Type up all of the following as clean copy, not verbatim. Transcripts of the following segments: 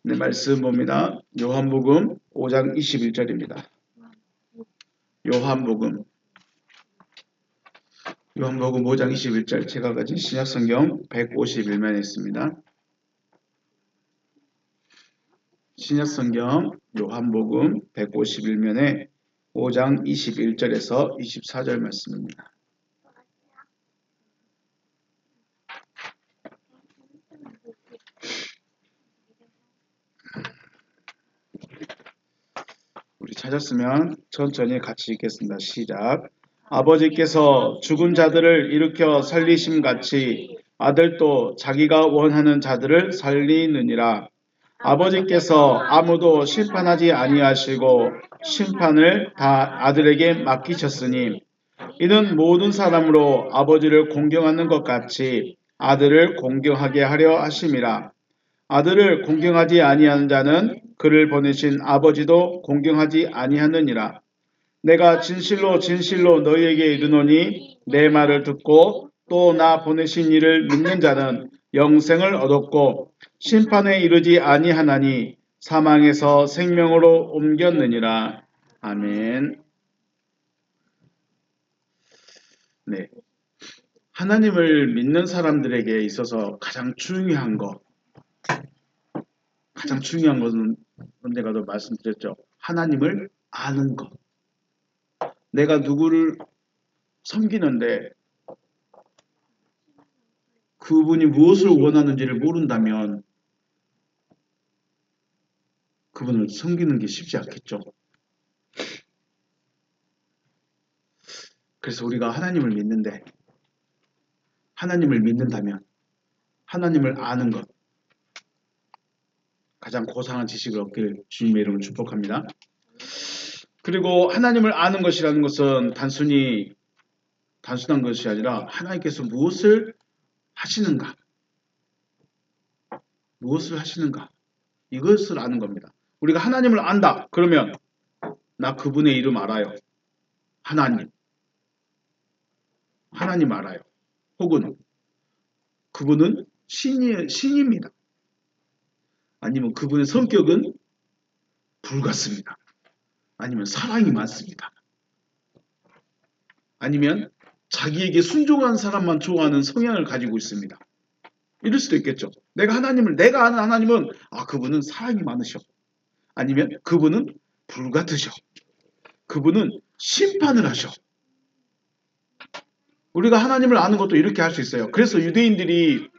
네, 말씀 봅니다. 요한복음 5장 21절입니다. 요한복음 5장 21절 제가 가진 신약성경 151면에 있습니다. 신약성경 요한복음 151면에 5장 21절에서 24절 말씀입니다. 우리 찾았으면 천천히 같이 읽겠습니다. 시작. 아버지께서 죽은 자들을 일으켜 살리심같이 아들도 자기가 원하는 자들을 살리느니라. 아버지께서 아무도 심판하지 아니하시고 심판을 다 아들에게 맡기셨으니 이는 모든 사람으로 아버지를 공경하는 것 같이 아들을 공경하게 하려 하심이라. 아들을 공경하지 아니하는 자는 그를 보내신 아버지도 공경하지 아니하느니라. 내가 진실로 진실로 너희에게 이르노니 내 말을 듣고 또 나 보내신 이를 믿는 자는 영생을 얻었고 심판에 이르지 아니하나니 사망에서 생명으로 옮겼느니라. 아멘. 네. 하나님을 믿는 사람들에게 있어서 가장 중요한 것은 내가 더 말씀드렸죠. 하나님을 아는 것. 내가 누구를 섬기는데 그분이 무엇을 원하는지를 모른다면 그분을 섬기는 게 쉽지 않겠죠. 그래서 우리가 하나님을 믿는다면 하나님을 아는 것, 가장 고상한 지식을 얻길 주님의 이름으로 축복합니다. 그리고 하나님을 아는 것이라는 것은 단순한 것이 아니라 하나님께서 무엇을 하시는가 이것을 아는 겁니다. 우리가 하나님을 안다 그러면 나 그분의 이름 알아요. 하나님 알아요. 혹은 그분은 신입니다. 아니면 그분의 성격은 불같습니다. 아니면 사랑이 많습니다. 아니면 자기에게 순종한 사람만 좋아하는 성향을 가지고 있습니다. 이럴 수도 있겠죠. 내가 아는 하나님은 그분은 사랑이 많으셔. 아니면 그분은 불같으셔. 그분은 심판을 하셔. 우리가 하나님을 아는 것도 이렇게 할 수 있어요. 그래서 유대인들이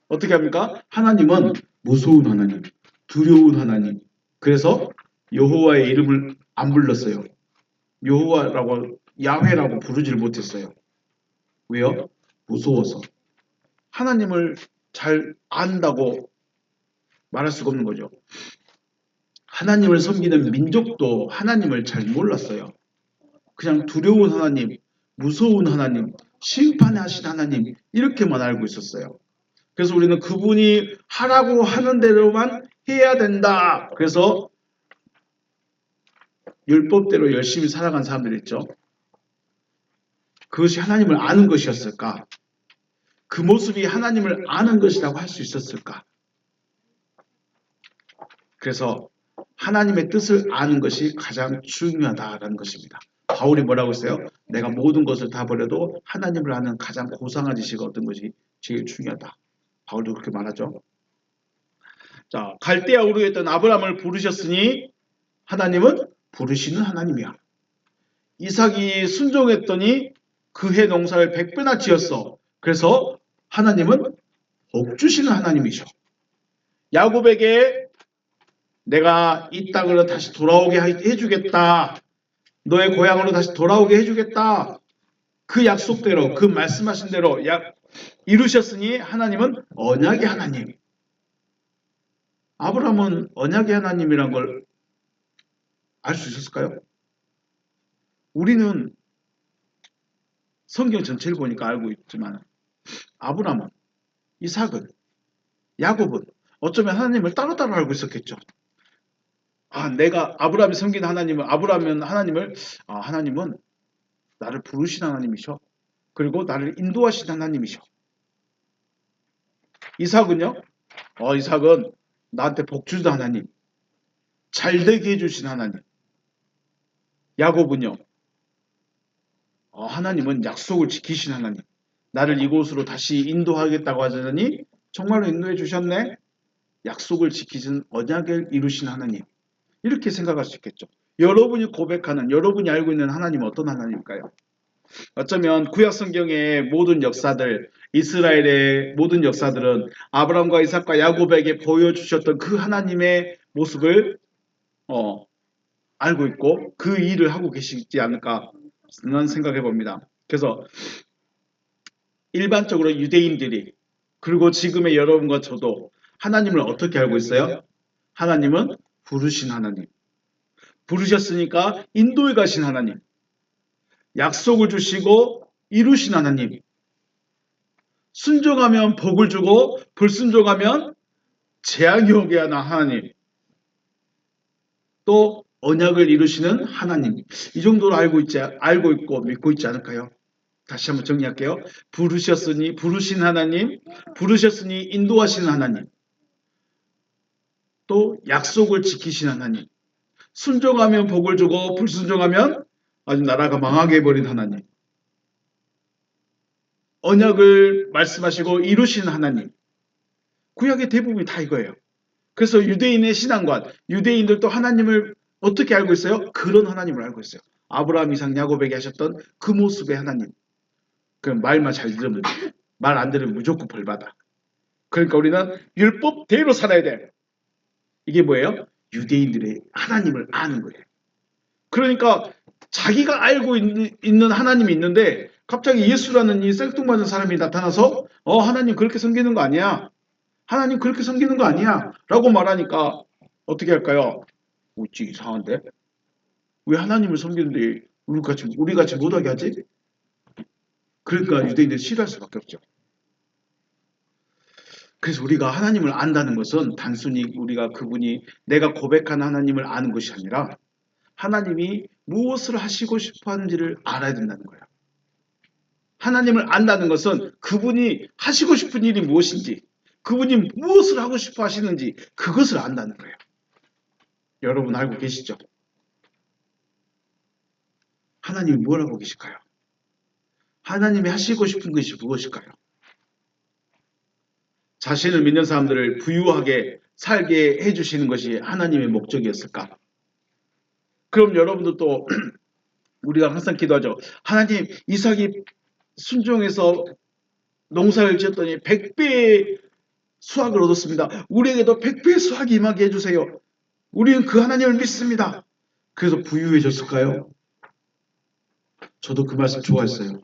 어떻게 합니까? 하나님은 무서운 하나님, 두려운 하나님. 그래서 여호와의 이름을 안 불렀어요. 야훼라고 부르지를 못했어요. 왜요? 무서워서. 하나님을 잘 안다고 말할 수가 없는 거죠. 하나님을 섬기는 민족도 하나님을 잘 몰랐어요. 그냥 두려운 하나님, 무서운 하나님, 심판하신 하나님 이렇게만 알고 있었어요. 그래서 우리는 그분이 하라고 하는 대로만 해야 된다. 그래서 율법대로 열심히 살아간 사람들이 있죠. 그것이 하나님을 아는 것이었을까? 그 모습이 하나님을 아는 것이라고 할 수 있었을까? 그래서 하나님의 뜻을 아는 것이 가장 중요하다라는 것입니다. 바울이 뭐라고 했어요? 내가 모든 것을 다 버려도 하나님을 아는 가장 고상한 지식을 얻는 것이 제일 중요하다. 바울도 그렇게 말하죠. 자, 갈대아 우르에 있던 아브라함을 부르셨으니 하나님은 부르시는 하나님이야. 이삭이 순종했더니 그 해 농사를 100배나 지었어. 그래서 하나님은 복 주시는 하나님이셔. 야곱에게 내가 이 땅으로 다시 돌아오게 해주겠다. 너의 고향으로 다시 돌아오게 해주겠다. 그 약속대로 그 말씀하신 대로 이루셨으니 하나님은 언약의 하나님. 아브라함은 언약의 하나님이란 걸 알 수 있었을까요? 우리는 성경 전체를 보니까 알고 있지만 아브라함은, 이삭은, 야곱은 어쩌면 하나님을 따로따로 알고 있었겠죠. 내가 아브라함이 섬긴 하나님은 하나님은 나를 부르신 하나님이셔. 그리고 나를 인도하신 하나님이셔. 이삭은요? 이삭은 나한테 복 주던 하나님, 잘 되게 해주신 하나님. 야곱은요, 하나님은 약속을 지키신 하나님. 나를 이곳으로 다시 인도하겠다고 하자니 정말로 인도해 주셨네. 약속을 지키신 언약을 이루신 하나님. 이렇게 생각할 수 있겠죠. 여러분이 고백하는, 여러분이 알고 있는 하나님은 어떤 하나님일까요? 어쩌면 구약 성경의 모든 역사들, 이스라엘의 모든 역사들은 아브라함과 이삭과 야곱에게 보여주셨던 그 하나님의 모습을 알고 있고 그 일을 하고 계시지 않을까 는 생각해 봅니다. 그래서 일반적으로 유대인들이 그리고 지금의 여러분과 저도 하나님을 어떻게 알고 있어요? 하나님은 부르신 하나님. 부르셨으니까 인도에 가신 하나님. 약속을 주시고 이루신 하나님. 순종하면 복을 주고 불순종하면 재앙이 오게 하는 하나님. 또 언약을 이루시는 하나님. 이 정도로 알고 있고 믿고 있지 않을까요? 다시 한번 정리할게요. 부르신 하나님, 부르셨으니 인도하시는 하나님, 또 약속을 지키신 하나님, 순종하면 복을 주고 불순종하면 아주 나라가 망하게 해버린 하나님, 언약을 말씀하시고 이루신 하나님. 구약의 대부분이 다 이거예요. 그래서 유대인의 신앙관, 유대인들도 하나님을 어떻게 알고 있어요? 그런 하나님을 알고 있어요. 아브라함, 이삭, 야곱에게 하셨던 그 모습의 하나님. 그럼 말만 잘 들으면 말 안 들으면 무조건 벌받아. 그러니까 우리는 율법대로 살아야 돼. 이게 뭐예요? 유대인들의 하나님을 아는 거예요. 그러니까 자기가 알고 있는 하나님이 있는데 갑자기 예수라는 이 생뚱맞은 사람이 나타나서 하나님 그렇게 섬기는 거 아니야. 하나님 그렇게 섬기는 거 아니야. 라고 말하니까 어떻게 할까요? 어찌 이상한데? 왜 하나님을 섬기는데 우리같이 못하게 하지? 그러니까 유대인들이 싫어할 수밖에 없죠. 그래서 우리가 하나님을 안다는 것은 단순히 우리가 그분이 내가 고백한 하나님을 아는 것이 아니라 하나님이 무엇을 하시고 싶어 하는지를 알아야 된다는 거예요. 하나님을 안다는 것은 그분이 하시고 싶은 일이 무엇인지, 그분이 무엇을 하고 싶어 하시는지 그것을 안다는 거예요. 여러분 알고 계시죠? 하나님이 뭘 하고 계실까요? 하나님이 하시고 싶은 것이 무엇일까요? 자신을 믿는 사람들을 부유하게 살게 해주시는 것이 하나님의 목적이었을까? 그럼 여러분들도 우리가 항상 기도하죠. 하나님, 이삭이 순종해서 농사를 지었더니 100배의 수확을 얻었습니다. 우리에게도 100배의 수확이 임하게 해주세요. 우리는 그 하나님을 믿습니다. 그래서 부유해졌을까요? 저도 그 말씀 좋아했어요.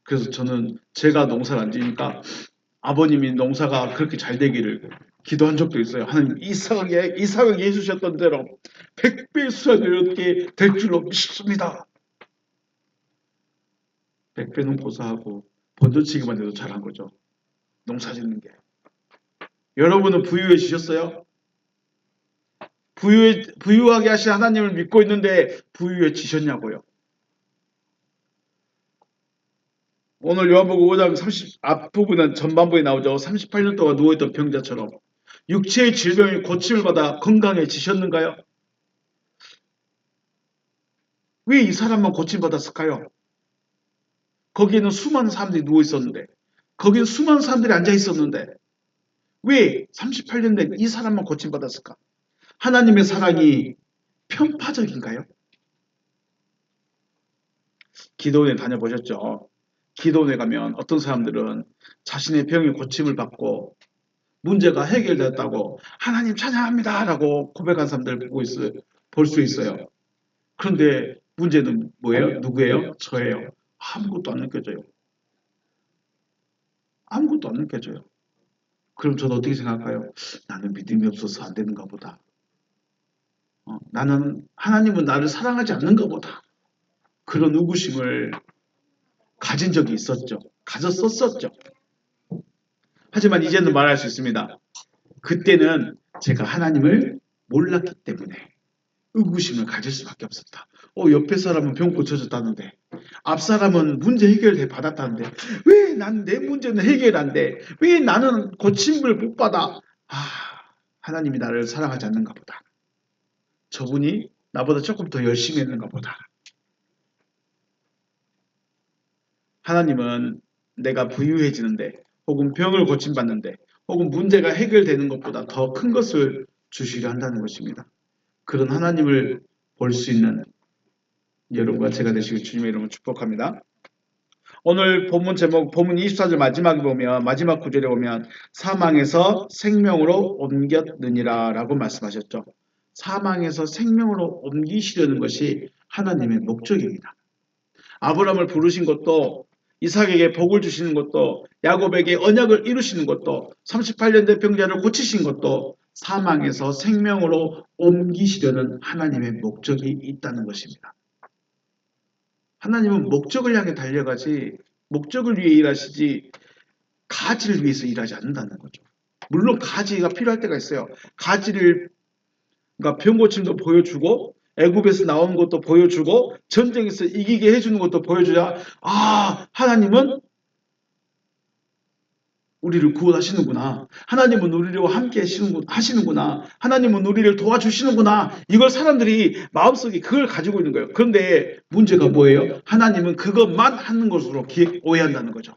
그래서 저는 제가 농사를 안 지니까 아버님이 농사가 그렇게 잘 되기를 기도한 적도 있어요. 하나님 이삭에게 해주셨던 대로 100배의 수확을 얻게 될 줄로 믿습니다. 100배는 보사하고 번도치기만 해도 잘한 거죠. 농사 짓는 게. 여러분은 부유해지셨어요? 부유하게 하신 하나님을 믿고 있는데 부유해지셨냐고요? 오늘 요한복음 5장 30 앞부분은 전반부에 나오죠. 38년 동안 누워있던 병자처럼 육체의 질병이 고침을 받아 건강해지셨는가요? 왜 이 사람만 고침받았을까요? 거기에는 수많은 사람들이 누워있었는데 거기는 수많은 사람들이 앉아있었는데 왜 38년 된 이 사람만 고침받았을까? 하나님의 사랑이 편파적인가요? 기도원에 다녀보셨죠? 기도원에 가면 어떤 사람들은 자신의 병이 고침을 받고 문제가 해결됐다고 하나님 찬양합니다 라고 고백한 사람들을 볼 수 있어요. 그런데 문제는 뭐예요? 누구예요? 저예요. 아무것도 안 느껴져요. 아무것도 안 느껴져요. 그럼 저는 어떻게 생각할까요? 나는 믿음이 없어서 안 되는가 보다. 나는 하나님은 나를 사랑하지 않는가 보다. 그런 의구심을 가진 적이 있었죠. 가졌었죠. 하지만 이제는 말할 수 있습니다. 그때는 제가 하나님을 몰랐기 때문에 의구심을 가질 수밖에 없었다. 옆에 사람은 병 고쳐졌다는데 앞 사람은 문제 해결해 받았다는데 왜 난 내 문제는 해결 안 돼? 왜 나는 고침을 못 받아? 하나님이 나를 사랑하지 않는가 보다. 저분이 나보다 조금 더 열심히 했는가 보다. 하나님은 내가 부유해지는데 혹은 병을 고침받는데 혹은 문제가 해결되는 것보다 더 큰 것을 주시려 한다는 것입니다. 그런 하나님을 볼 수 있는 여러분과 제가 되시길 주님의 이름으로 축복합니다. 오늘 본문 제목, 본문 24절 마지막에 보면, 마지막 구절에 보면 사망에서 생명으로 옮겼느니라 라고 말씀하셨죠. 사망에서 생명으로 옮기시려는 것이 하나님의 목적입니다. 아브라함을 부르신 것도, 이삭에게 복을 주시는 것도, 야곱에게 언약을 이루시는 것도, 38년 된 병자를 고치신 것도 사망에서 생명으로 옮기시려는 하나님의 목적이 있다는 것입니다. 하나님은 목적을 향해 달려가지 목적을 위해 일하시지 가지를 위해서 일하지 않는다는 거죠. 물론 가지가 필요할 때가 있어요. 가지를 그러니까 병 고침도 보여주고 애굽에서 나온 것도 보여주고 전쟁에서 이기게 해주는 것도 보여주자 하나님은 우리를 구원하시는구나. 하나님은 우리와 함께 하시는구나. 하나님은 우리를 도와주시는구나. 이걸 사람들이 마음속에 그걸 가지고 있는 거예요. 그런데 문제가 뭐예요? 하나님은 그것만 하는 것으로 오해한다는 거죠.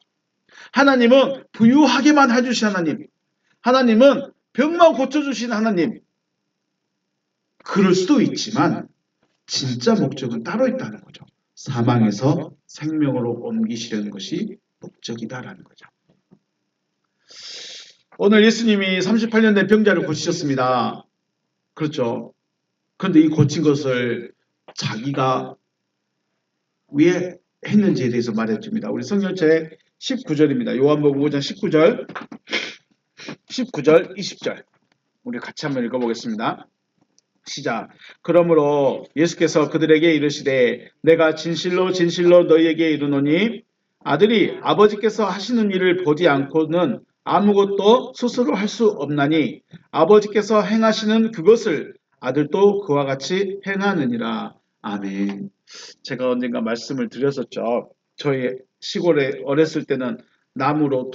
하나님은 부유하게만 해주신 하나님. 하나님은 병만 고쳐주신 하나님. 그럴 수도 있지만 진짜 목적은 따로 있다는 거죠. 사망에서 생명으로 옮기시려는 것이 목적이다라는 거죠. 오늘 예수님이 38년 된 병자를 고치셨습니다. 그렇죠. 그런데 이 고친 것을 자기가 왜 했는지에 대해서 말해줍니다. 우리 성경책 19절입니다. 요한복음 5장 19절, 20절. 우리 같이 한번 읽어보겠습니다. 시작. 그러므로 예수께서 그들에게 이르시되 내가 진실로 진실로 너희에게 이르노니 아들이 아버지께서 하시는 일을 보지 않고는 아무것도 스스로 할 수 없나니 아버지께서 행하시는 그것을 아들도 그와 같이 행하느니라. 아멘. 제가 언젠가 말씀을 드렸었죠. 저희 시골에 어렸을 때는 나무로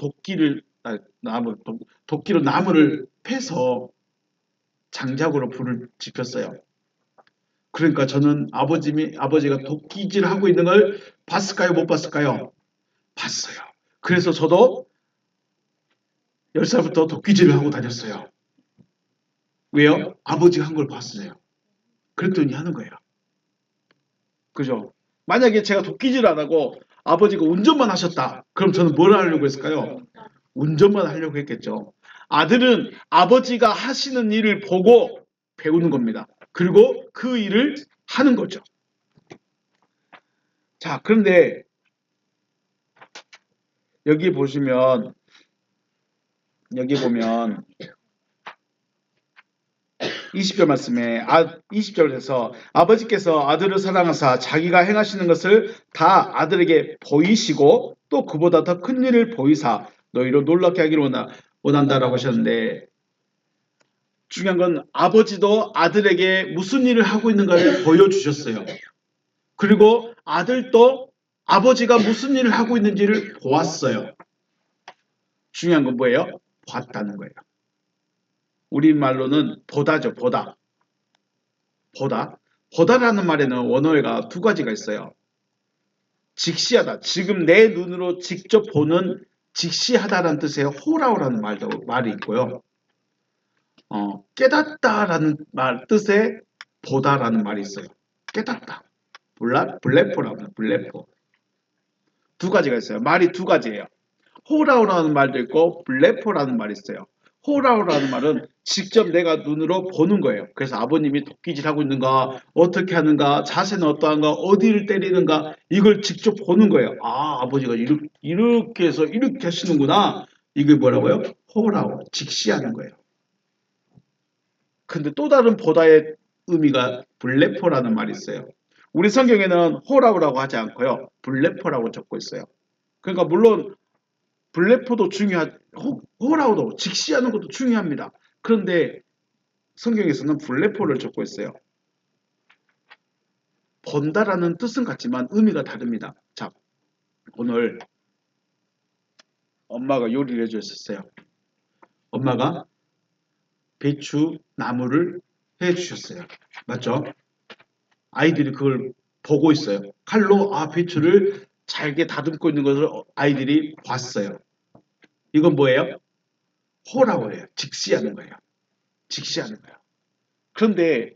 도끼로 나무를 패서 장작으로 불을 지폈어요. 그러니까 저는 아버지가 도끼질 하고 있는 걸 봤을까요? 못 봤을까요? 봤어요. 그래서 저도 10살부터 도끼질을 하고 다녔어요. 왜요? 아버지가 한 걸 봤어요. 그랬더니 하는 거예요. 그죠? 만약에 제가 도끼질 안 하고 아버지가 운전만 하셨다. 그럼 저는 뭘 하려고 했을까요? 운전만 하려고 했겠죠. 아들은 아버지가 하시는 일을 보고 배우는 겁니다. 그리고 그 일을 하는 거죠. 자, 그런데 여기 보면 20절 말씀에 20절에서 아버지께서 아들을 사랑하사 자기가 행하시는 것을 다 아들에게 보이시고 또 그보다 더 큰 일을 보이사 너희로 놀랍게 하기를 원한다라고 하셨는데 중요한 건 아버지도 아들에게 무슨 일을 하고 있는가를 보여주셨어요. 그리고 아들도 아버지가 무슨 일을 하고 있는지를 보았어요. 중요한 건 뭐예요? 봤다는 거예요. 우리말로는 보다죠. 보다라는 말에는 원어가 두 가지가 있어요. 직시하다. 지금 내 눈으로 직접 보는 직시하다라는 뜻의 호라오라는 말이 있고요. 깨닫다라는 뜻의 보다라는 말이 있어요. 깨닫다. 블레포. 두 가지가 있어요. 말이 두 가지예요. 호라오라는 말도 있고 블레포라는 말이 있어요. 호라오라는 말은 직접 내가 눈으로 보는 거예요. 그래서 아버님이 도끼질 하고 있는가, 어떻게 하는가, 자세는 어떠한가, 어디를 때리는가, 이걸 직접 보는 거예요. 아버지가 이렇게 해서 이렇게 하시는구나. 이게 뭐라고요? 호라오, 직시하는 거예요. 근데 또 다른 보다의 의미가 블레포라는 말이 있어요. 우리 성경에는 호라오라고 하지 않고요. 블레포라고 적고 있어요. 그러니까 물론 블레포도 호라오도 직시하는 것도 중요합니다. 그런데 성경에서는 블레포를 적고 있어요. 본다라는 뜻은 같지만 의미가 다릅니다. 자, 오늘 엄마가 요리를 해주셨어요. 엄마가 배추 나무를 해 주셨어요. 맞죠? 아이들이 그걸 보고 있어요. 칼로 배추를 잘게 다듬고 있는 것을 아이들이 봤어요. 이건 뭐예요? 호라고 해요. 직시하는 거예요. 직시하는 거예요. 그런데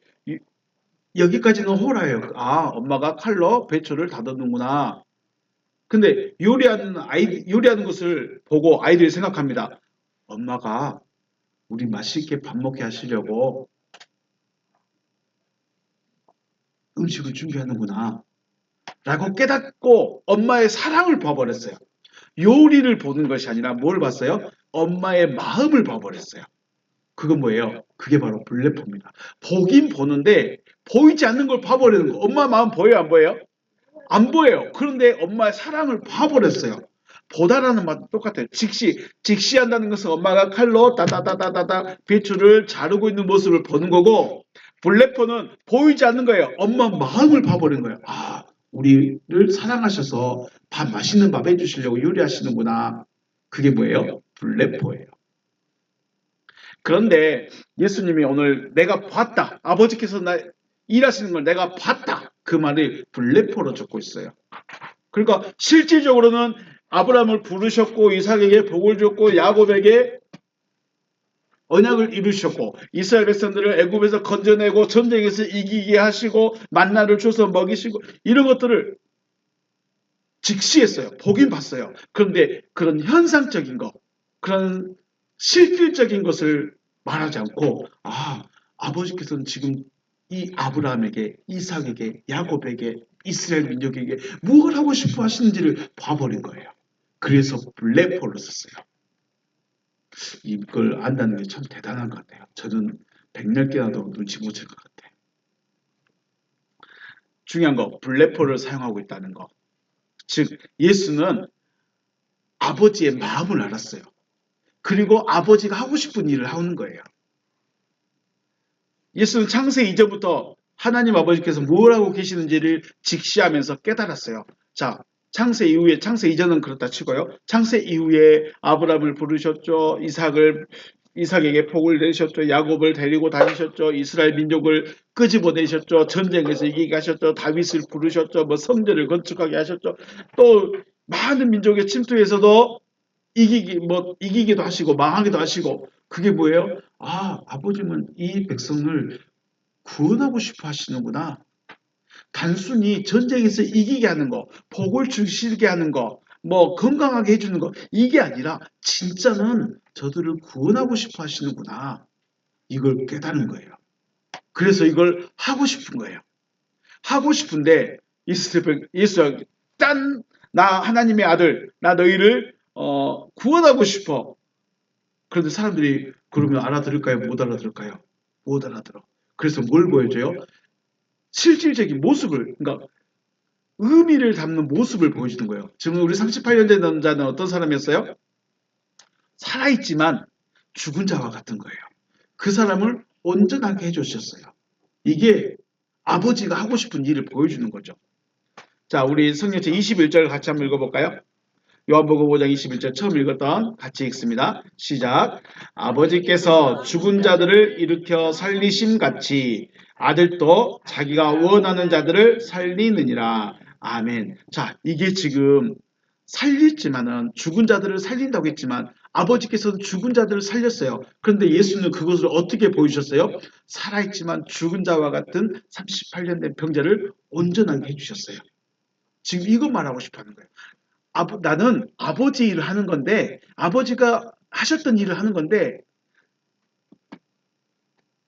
여기까지는 호라예요. 엄마가 칼로 배추를 다듬는구나. 근데 요리하는 것을 보고 아이들이 생각합니다. 엄마가 우리 맛있게 밥 먹게 하시려고 음식을 준비하는구나. 라고 깨닫고 엄마의 사랑을 봐버렸어요. 요리를 보는 것이 아니라 뭘 봤어요? 엄마의 마음을 봐버렸어요. 그건 뭐예요? 그게 바로 블레포입니다. 보긴 보는데 보이지 않는 걸 봐버리는 거. 엄마 마음 보여요? 안 보여요? 안 보여요. 그런데 엄마의 사랑을 봐버렸어요. 보다라는 말도 똑같아요. 직시한다는 것은 엄마가 칼로 따다다다다다 배추를 자르고 있는 모습을 보는 거고, 블레포는 보이지 않는 거예요. 엄마 마음을 봐버린 거예요. 우리를 사랑하셔서 맛있는 밥 해주시려고 요리하시는구나. 그게 뭐예요? 블레포예요. 그런데 예수님이 오늘 내가 봤다. 아버지께서 일하시는 걸 내가 봤다. 그 말이 블레포로 적고 있어요. 그러니까 실질적으로는 아브라함을 부르셨고 이삭에게 복을 줬고 야곱에게 언약을 이루셨고 이스라엘 백성들을 애굽에서 건져내고 전쟁에서 이기게 하시고 만나를 줘서 먹이시고 이런 것들을 직시했어요. 보긴 봤어요. 그런데 그런 현상적인 것, 그런 실질적인 것을 말하지 않고 아버지께서는 지금 이 아브라함에게, 이삭에게, 야곱에게, 이스라엘 민족에게 무엇을 하고 싶어 하시는지를 봐버린 거예요. 그래서 블랙폴로 썼어요. 이걸 안다는 게 참 대단한 것 같아요. 저는 백날 깨나도 눈치 못 챌 것 같아요. 중요한 거, 블랙폴을 사용하고 있다는 거. 즉 예수는 아버지의 마음을 알았어요. 그리고 아버지가 하고 싶은 일을 하는 거예요. 예수는 창세 이전부터 하나님 아버지께서 뭘 하고 계시는지를 직시하면서 깨달았어요. 자, 창세 이전은 그렇다 치고요. 창세 이후에 아브라함을 부르셨죠. 이삭에게 복을 내셨죠. 야곱을 데리고 다니셨죠. 이스라엘 민족을 끄집어내셨죠. 전쟁에서 이기게 하셨죠. 다윗을 부르셨죠. 성전을 건축하게 하셨죠. 또 많은 민족의 침투에서도 이기기도 하시고 망하기도 하시고 그게 뭐예요? 아버지는 이 백성을 구원하고 싶어 하시는구나. 단순히 전쟁에서 이기게 하는 거, 복을 주시게 하는 거, 건강하게 해주는 거 이게 아니라 진짜는 저들을 구원하고 싶어 하시는구나. 이걸 깨닫는 거예요. 그래서 이걸 하고 싶은 거예요. 하고 싶은데 예수가 나 하나님의 아들, 나 너희를 구원하고 싶어. 그런데 사람들이 그러면 알아들을까요? 못 알아들을까요? 못 알아들어. 그래서 뭘 보여줘요? 실질적인 모습을, 그러니까 의미를 담는 모습을 보여주는 거예요. 지금 우리 38년 된 남자는 어떤 사람이었어요? 살아있지만 죽은 자와 같은 거예요. 그 사람을 온전하게 해주셨어요. 이게 아버지가 하고 싶은 일을 보여주는 거죠. 자, 우리 성경책 21절 같이 한번 읽어볼까요? 요한복음 5장 21절 처음 읽었던 같이 읽습니다. 시작. 아버지께서 죽은 자들을 일으켜 살리심 같이 아들도 자기가 원하는 자들을 살리느니라. 아멘. 자, 이게 지금 살렸지만은 죽은 자들을 살린다고 했지만 아버지께서는 죽은 자들을 살렸어요. 그런데 예수는 그것을 어떻게 보여주셨어요? 살아있지만 죽은 자와 같은 38년 된 병자를 온전하게 해주셨어요. 지금 이거 말하고 싶어 하는 거예요. 나는 아버지 일을 하는 건데 아버지가 하셨던 일을 하는 건데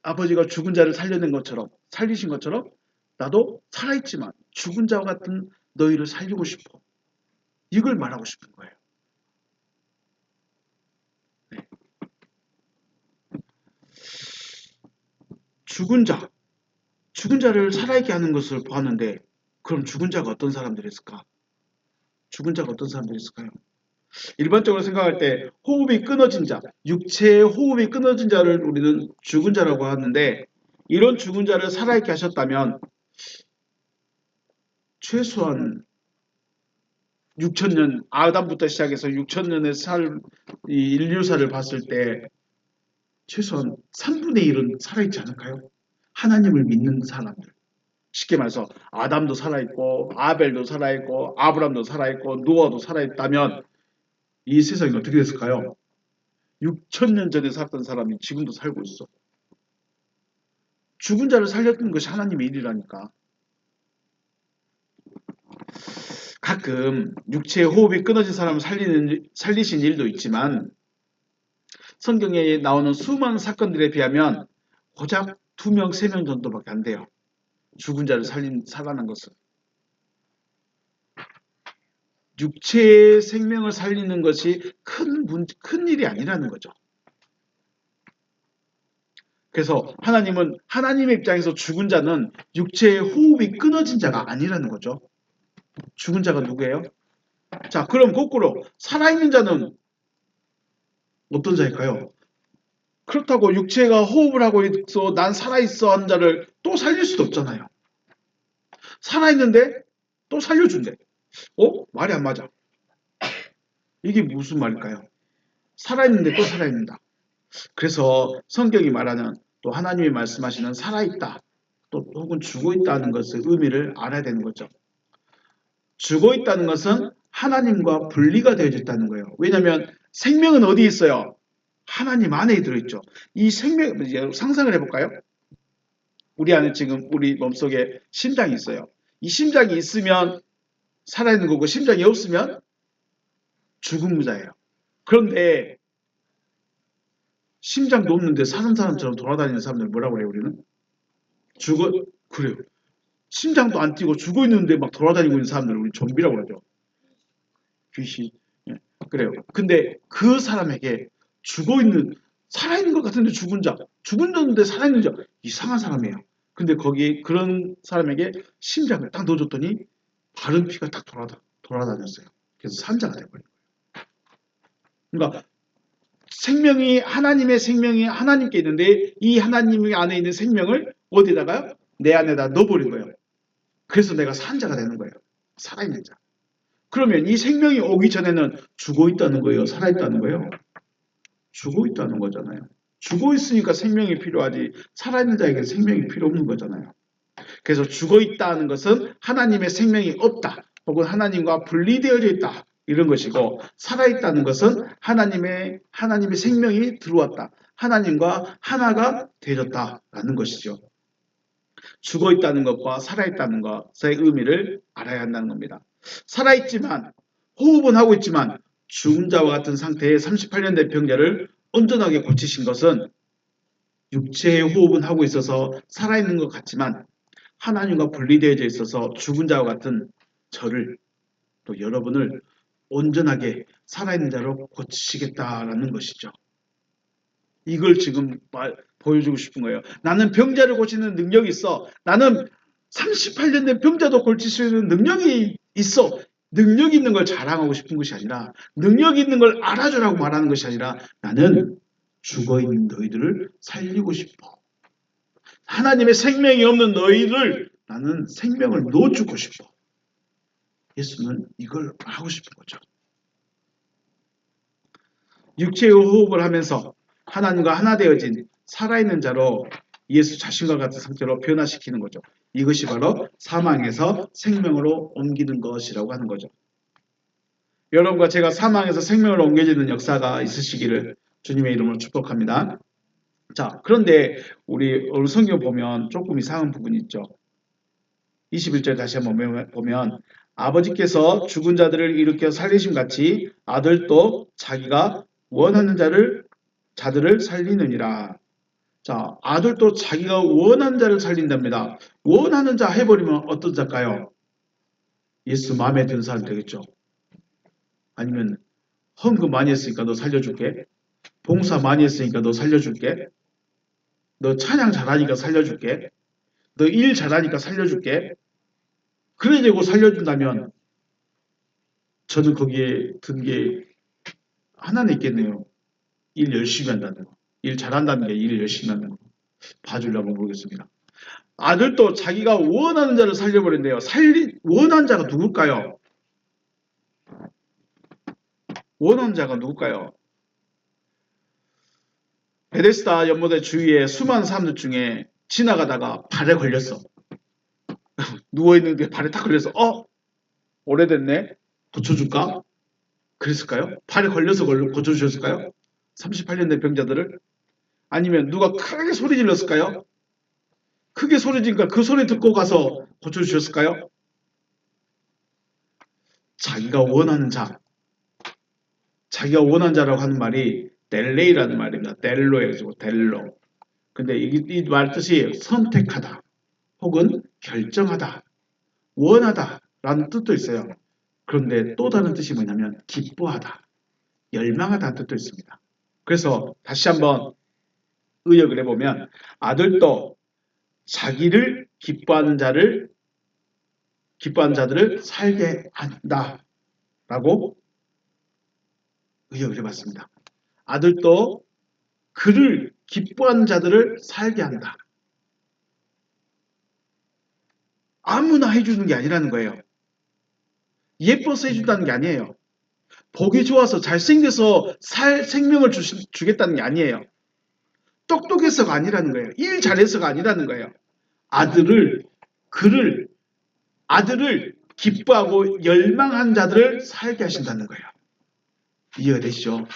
아버지가 죽은 자를 살리신 것처럼 나도 살아있지만 죽은 자와 같은 너희를 살리고 싶어. 이걸 말하고 싶은 거예요. 네. 죽은 자를 살아있게 하는 것을 보았는데 그럼 죽은 자가 어떤 사람들이 있을까? 죽은 자가 어떤 사람들이 있을까요? 일반적으로 생각할 때 호흡이 끊어진 자, 육체의 호흡이 끊어진 자를 우리는 죽은 자라고 하는데 이런 죽은 자를 살아있게 하셨다면 최소한 6천년, 아담부터 시작해서 6천년의 이 인류사를 봤을 때 최소한 3분의 1은 살아있지 않을까요? 하나님을 믿는 사람들. 쉽게 말해서 아담도 살아있고 아벨도 살아있고 아브람도 살아있고 노아도 살아있다면 이 세상이 어떻게 됐을까요? 6천년 전에 살았던 사람이 지금도 살고 있어. 죽은 자를 살렸던 것이 하나님의 일이라니까. 가끔 육체의 호흡이 끊어진 사람을 살리신 일도 있지만 성경에 나오는 수많은 사건들에 비하면 고작 2명, 3명 정도밖에 안 돼요. 죽은 자를 살아난 것은. 육체의 생명을 살리는 것이 큰 일이 아니라는 거죠. 그래서 하나님은 하나님의 입장에서 죽은 자는 육체의 호흡이 끊어진 자가 아니라는 거죠. 죽은 자가 누구예요? 자, 그럼 거꾸로 살아있는 자는 어떤 자일까요? 그렇다고 육체가 호흡을 하고 있어 난 살아있어 하는 자를 또 살릴 수도 없잖아요. 살아있는데 또 살려준대. 말이 안 맞아. 이게 무슨 말일까요? 살아있는데 또 살아있는다. 그래서 성경이 말하는 또 하나님이 말씀하시는 살아있다 또 혹은 죽어있다는 것의 의미를 알아야 되는 거죠. 죽어있다는 것은 하나님과 분리가 되어졌다는 거예요. 왜냐하면 생명은 어디 있어요? 하나님 안에 들어있죠. 이 생명, 상상을 해볼까요? 우리 안에 지금 우리 몸속에 심장이 있어요. 이 심장이 있으면 살아있는 거고 심장이 없으면 죽은 자예요. 그런데 심장도 없는데 사는 사람처럼 돌아다니는 사람들 뭐라고 그래요 우리는? 그래요. 심장도 안 뛰고 죽어 있는데 막 돌아다니고 있는 사람들을 우리 좀비라고 그러죠. 귀신. 예, 그래요. 근데 그 사람에게 죽어 있는 살아있는 것 같은데 죽은 자인데 살아있는 자 이상한 사람이에요. 근데 거기 그런 사람에게 심장을 딱 넣어줬더니 바른 피가 딱 돌아다녔어요. 그래서 산자가 돼버린 거예요. 그러니까 생명이 하나님의 생명이 하나님께 있는데 이 하나님 안에 있는 생명을 어디다가요? 내 안에다 넣어버린 거예요. 그래서 내가 산자가 되는 거예요. 살아있는 자. 그러면 이 생명이 오기 전에는 죽어 있다는 거예요? 살아있다는 거예요? 죽어 있다는 거잖아요. 죽어 있으니까 생명이 필요하지 살아있는 자에게 생명이 필요 없는 거잖아요. 그래서 죽어 있다는 것은 하나님의 생명이 없다 혹은 하나님과 분리되어져 있다 이런 것이고 살아있다는 것은 하나님의 생명이 들어왔다. 하나님과 하나가 되어졌다라는 것이죠. 죽어 있다는 것과 살아있다는 것의 의미를 알아야 한다는 겁니다. 살아있지만 호흡은 하고 있지만 죽은 자와 같은 상태의 38년 된 병자를 온전하게 고치신 것은 육체의 호흡은 하고 있어서 살아있는 것 같지만 하나님과 분리되어져 있어서 죽은 자와 같은 저를 또 여러분을 온전하게 살아있는 자로 고치시겠다라는 것이죠. 이걸 지금 보여주고 싶은 거예요. 나는 병자를 고치는 능력이 있어. 나는 38년 된 병자도 고칠 수 있는 능력이 있어. 능력 있는 걸 자랑하고 싶은 것이 아니라 능력 있는 걸 알아주라고 말하는 것이 아니라 나는 죽어있는 너희들을 살리고 싶어. 하나님의 생명이 없는 너희를 나는 생명을 넣어주고 싶어. 예수는 이걸 하고 싶은 거죠. 육체의 호흡을 하면서 하나님과 하나 되어진 살아있는 자로 예수 자신과 같은 상태로 변화시키는 거죠. 이것이 바로 사망에서 생명으로 옮기는 것이라고 하는 거죠. 여러분과 제가 사망에서 생명으로 옮겨지는 역사가 있으시기를 주님의 이름으로 축복합니다. 자, 그런데 우리 성경 보면 조금 이상한 부분이 있죠. 21절 다시 한번 보면 아버지께서 죽은 자들을 일으켜 살리심 같이 아들도 자기가 원하는 자들을 살리느니라. 자, 아들도 자기가 원하는 자를 살린답니다. 원하는 자 해버리면 어떤 자일까요? 예수 마음에 드는 사람 되겠죠. 아니면 헌금 많이 했으니까 너 살려줄게. 봉사 많이 했으니까 너 살려줄게. 너 찬양 잘하니까 살려줄게. 너 일 잘하니까 살려줄게. 그래 되고 살려준다면 저는 거기에 든 게 하나는 있겠네요. 일 열심히 한다는 거. 일 잘한다는 게 일 열심히 한다는 거. 봐주려고 모르겠습니다. 아들도 자기가 원하는 자를 살려버린대요. 원하는 자가 누굴까요? 원하는 자가 누굴까요? 베데스다 연못의 주위에 수많은 사람들 중에 지나가다가 발에 걸렸어. 누워있는데 발에 탁 걸려서 오래됐네? 고쳐줄까? 그랬을까요? 발에 걸려서 고쳐주셨을까요? 38년 된 병자들을? 아니면 누가 크게 소리 질렀을까요? 크게 소리 지르니까 그 소리 듣고 가서 고쳐주셨을까요? 자기가 원하는 자, 자기가 원하는 자라고 하는 말이 델레이라는 말입니다. 델로예요. 델로. 근데 이 말 뜻이 선택하다, 혹은 결정하다, 원하다 라는 뜻도 있어요. 그런데 또 다른 뜻이 뭐냐면 기뻐하다, 열망하다는 뜻도 있습니다. 그래서 다시 한번 의역을 해보면 아들도 자기를 기뻐하는 자들을 살게 한다라고 의역을 해봤습니다. 아들도 그를 기뻐하는 자들을 살게 한다. 아무나 해주는 게 아니라는 거예요. 예뻐서 해준다는 게 아니에요. 보기 좋아서 잘생겨서 생명을 주겠다는 게 아니에요. 똑똑해서가 아니라는 거예요. 일 잘해서가 아니라는 거예요. 아들을 그를 아들을 기뻐하고 열망한 자들을 살게 하신다는 거예요. 이해가 되시죠?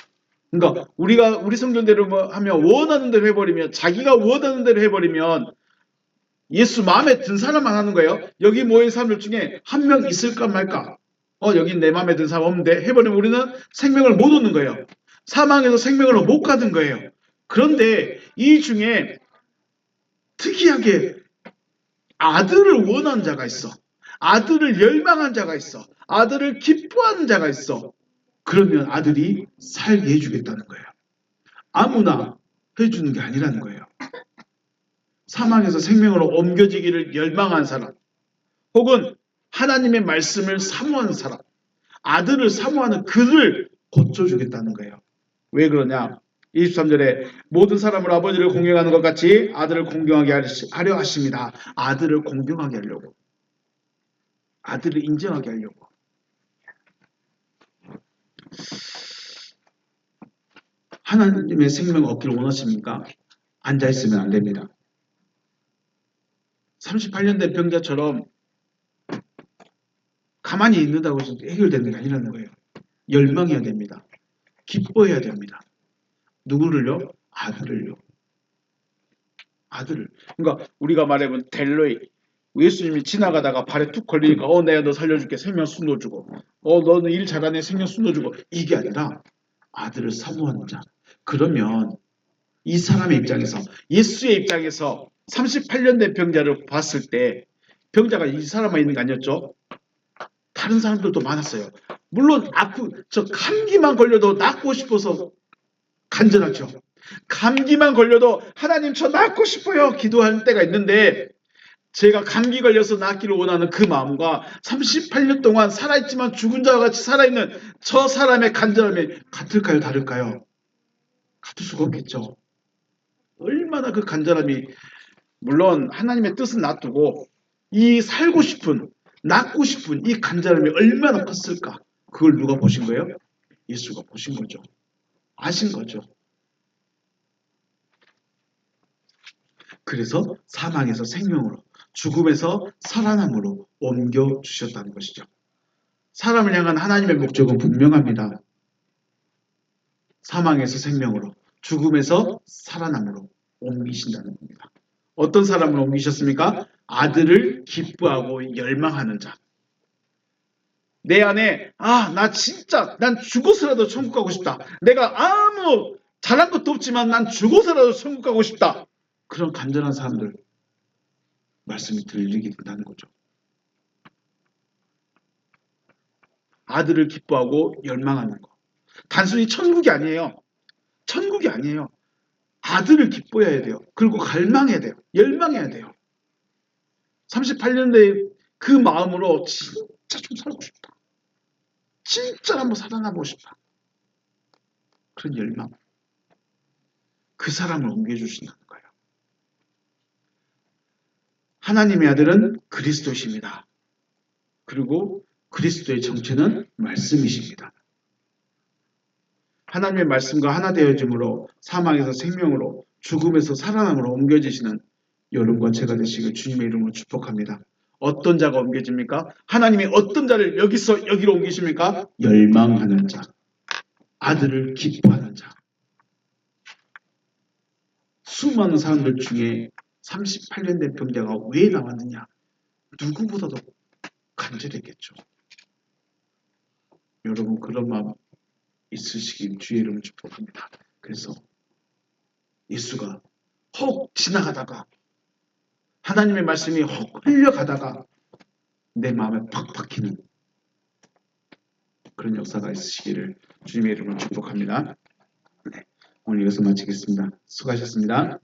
그러니까 우리 성경대로 뭐 하면 원하는 대로 해버리면, 자기가 원하는 대로 해버리면 예수 마음에 든 사람만 하는 거예요. 여기 모인 사람들 중에 한 명 있을까 말까? 여기 내 마음에 든 사람 없는데 해버리면 우리는 생명을 못 얻는 거예요. 사망에서 생명으로 못 가는 거예요. 그런데 이 중에 특이하게 아들을 원하는 자가 있어. 아들을 열망한 자가 있어. 아들을 기뻐하는 자가 있어. 그러면 아들이 살게 해주겠다는 거예요. 아무나 해주는 게 아니라는 거예요. 사망에서 생명으로 옮겨지기를 열망한 사람, 혹은 하나님의 말씀을 사모하는 사람, 아들을 사모하는 그를 고쳐주겠다는 거예요. 왜 그러냐? 23절에 모든 사람을 아버지를 공경하는 것 같이 아들을 공경하게 하려 하십니다. 아들을 공경하게 하려고. 아들을 인정하게 하려고. 하나님의 생명 얻기를 원하십니까? 앉아있으면 안 됩니다. 38년 된 병자처럼 가만히 있는다고 해서 해결되는 게 아니라는 거예요. 열망해야 됩니다. 기뻐해야 됩니다. 누구를요? 아들을요. 아들을. 그러니까 우리가 말하면 델로이, 예수님이 지나가다가 발에 툭 걸리니까 내가 너 살려줄게, 생명 숨겨주고, 너는 일 잘하네, 생명 숨겨주고, 이게 아니라 아들을 사모하는 자. 그러면 이 사람의 입장에서, 예수의 입장에서 38년 된 병자를 봤을 때 병자가 이 사람만 있는 게 아니었죠. 다른 사람들도 많았어요. 물론 저 감기만 걸려도 낫고 싶어서 간절하죠. 감기만 걸려도 하나님 저 낫고 싶어요 기도할 때가 있는데, 제가 감기 걸려서 낫기를 원하는 그 마음과 38년 동안 살아있지만 죽은 자와 같이 살아있는 저 사람의 간절함이 같을까요? 다를까요? 같을 수가 없겠죠. 얼마나 그 간절함이, 물론 하나님의 뜻은 놔두고 이 살고 싶은, 낫고 싶은 이 간절함이 얼마나 컸을까? 그걸 누가 보신 거예요? 예수가 보신 거죠. 아신 거죠. 그래서 사망에서 생명으로, 죽음에서 살아남으로 옮겨주셨다는 것이죠. 사람을 향한 하나님의 목적은 분명합니다. 사망에서 생명으로, 죽음에서 살아남으로 옮기신다는 겁니다. 어떤 사람을 옮기셨습니까? 아들을 기뻐하고 열망하는 자. 내 안에 난 죽어서라도 천국 가고 싶다. 내가 아무 잘한 것도 없지만 난 죽어서라도 천국 가고 싶다. 그런 간절한 사람들 말씀이 들리게 된다는 거죠. 아들을 기뻐하고 열망하는 거. 단순히 천국이 아니에요. 천국이 아니에요. 아들을 기뻐해야 돼요. 그리고 갈망해야 돼요. 열망해야 돼요. 38년대 그 마음으로 진짜 좀 살고 싶다. 진짜 한번 살아나보고 싶다. 그런 열망. 그 사람을 옮겨주신다는 거예요. 하나님의 아들은 그리스도십니다. 그리고 그리스도의 정체는 말씀이십니다. 하나님의 말씀과 하나 되어짐으로 사망에서 생명으로 죽음에서 살아남으로 옮겨지시는 여러분과 제가 되시길 주님의 이름으로 축복합니다. 어떤 자가 옮겨집니까? 하나님이 어떤 자를 여기서 여기로 옮기십니까? 열망하는 자, 아들을 기뻐하는 자. 수많은 사람들 중에 38년 된 병자가 왜 나왔느냐? 누구보다도 간절했겠죠. 여러분 그런 마음 있으시길 주의 이름으로 축복합니다. 그래서 예수가 혹 지나가다가 하나님의 말씀이 혹 흘려가다가 내 마음에 팍 박히는 그런 역사가 있으시기를 주님의 이름으로 축복합니다. 네, 오늘 이것을 마치겠습니다. 수고하셨습니다.